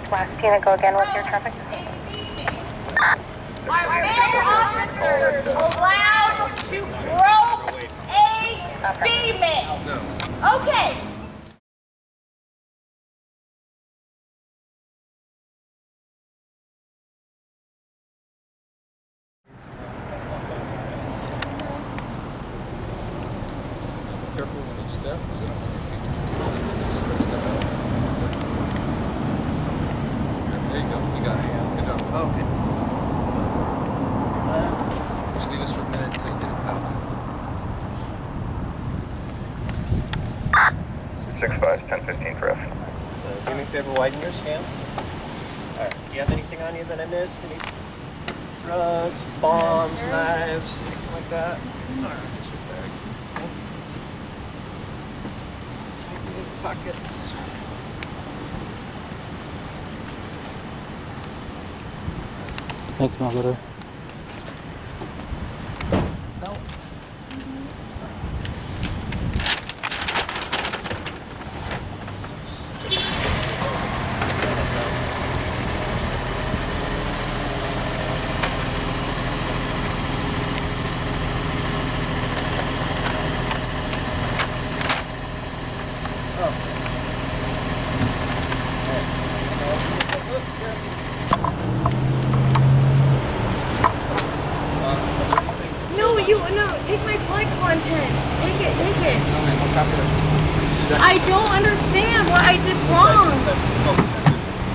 Last Tina, go again with your traffic. Are male officers allowed to grope a female? No. Okay. Careful when you step, because it'll make your feet step out. There you go, you got it. Good job. Okay. Just leave us for a minute until you get it out. 6-5, 10-15 for F. So do me a favor, widen your stance. Alright, do you have anything on you that I missed? Any drugs, bombs, knives, anything like that? Alright, just your bag. Pockets. Thanks, my brother. No, take my flight content. Take it. I don't understand what I did wrong.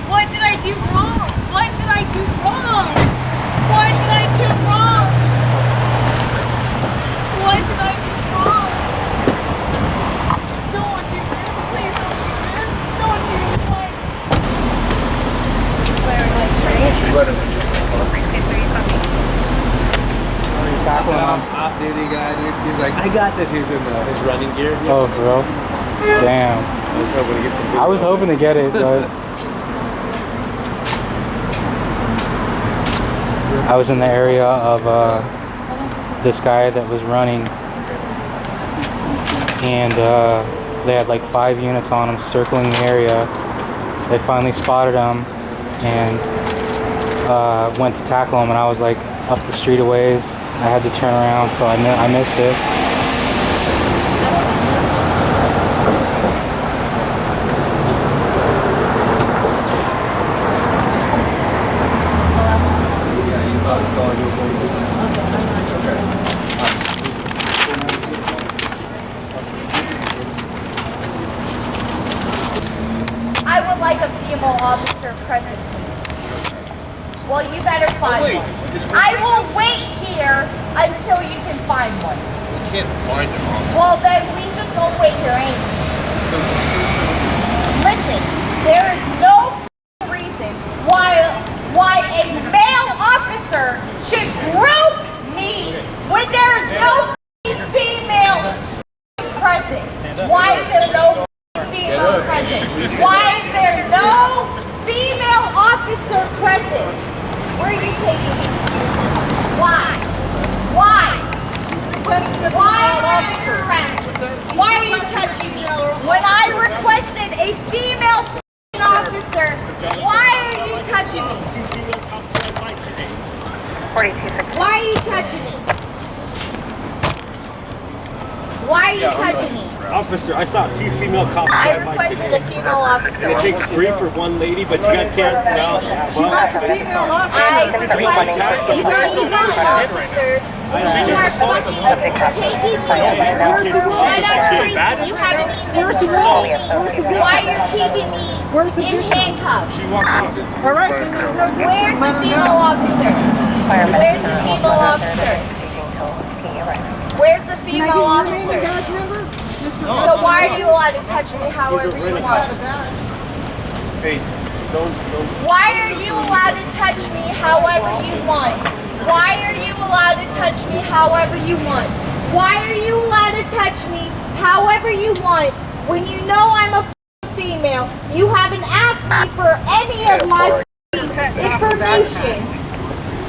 What did I do wrong? What did I do wrong? What did I do wrong? What did I do wrong? Don't do this. Please don't do this. Don't do what? Off-duty guy, dude. He's like, I got this. He was in his running gear. Oh, for real? Damn. I was hoping to get some. I was hoping to get it, but I was in the area of this guy that was running, and they had like 5 units on him circling the area. They finally spotted him and went to tackle him, and I was like up the street a ways. I had to turn around, so I missed it. I would like a female officer present. Well, you better find one. I will wait here until you can find one. We can't find him, officer. Well, then we just don't wait here anymore. Listen, there is no reason why a male officer should group me when there is no female present. Why is there no female present? Why is there no female officer present? Where are you taking me to? Why? Why? Why are you touching me? When I requested a female officer, why are you touching me? 42. Why are you touching me? Why are you touching me? Officer, I saw 2 female cops. I requested a female officer. It takes 3 for 1 lady, but you guys can't smell. I requested a female officer. When you are fucking taking me. Shut up, Tracy. You haven't even told me why you're keeping me in handcuffs. All right, then there's no. Where's the female officer? Where's the female officer? Where's the female officer? So why are you allowed to touch me however you want? Hey, don't. Why are you allowed to touch me however you want? Why are you allowed to touch me however you want? Why are you allowed to touch me however you want when you know I'm a female? You haven't asked me for any of my information.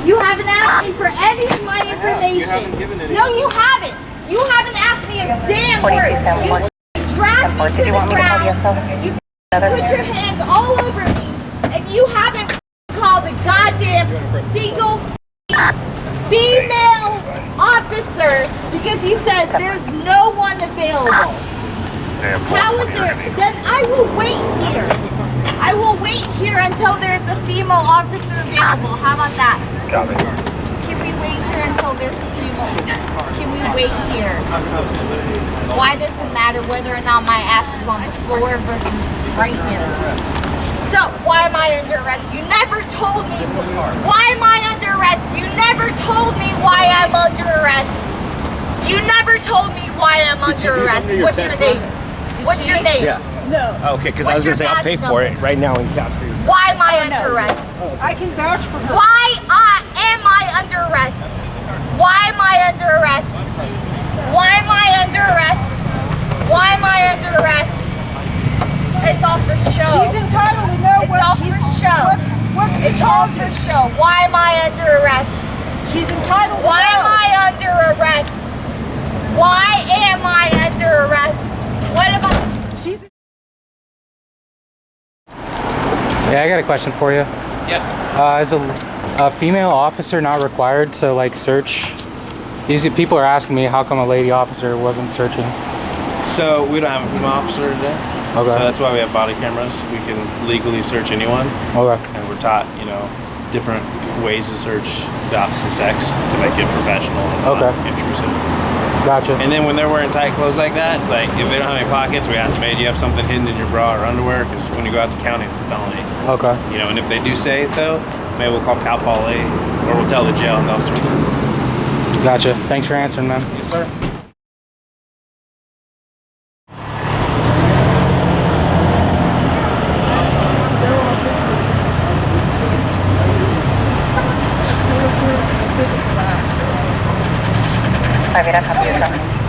You haven't asked me for any of my information. No, you haven't. You haven't asked me a damn word. You dragged me to the ground. You put your hands all over me, and you haven't called a goddamn single female officer because he said there's no one available. How is there? Then I will wait here. I will wait here until there's a female officer available. How about that? Copy. Can we wait here until there's a female? Can we wait here? Why does it matter whether or not my ass is on the floor versus right here? So, why am I under arrest? You never told me. Why am I under arrest? You never told me why I'm under arrest. You never told me why I'm under arrest. What's your name? What's your name? Yeah. No. Okay, because I was What's gonna say your I'll pay badge for number? it right now in cash for you. Why am I under arrest? I can vouch for her. Why am I under arrest? Why am I under arrest? Why am I under arrest? Why am I under arrest? It's all for show. She's entitled to know It's all for show. What's the It's all for charges? show. Why am I under arrest? She's entitled to Why am know. I under arrest? Why am I under arrest? What am I? She's Yeah, I got a question for you. Yeah. Is a female officer not required to like search? These people are asking me how come a lady officer wasn't searching. So we don't have a female officer today. Okay. So that's why we have body cameras. We can legally search anyone, Okay. and we're taught, different ways to search the opposite sex to make it professional and Okay. not intrusive. Gotcha. And then when they're wearing tight clothes like that, it's like if they don't have any pockets, we ask them, "Hey, do you have something hidden in your bra or underwear?" Because when you go out to county, it's a felony. Okay. And if they do say so, maybe we'll call Cal Poly or we'll tell the jail and they'll search it. Gotcha. Thanks for answering, man. Yes, sir. Javier, copy yourself.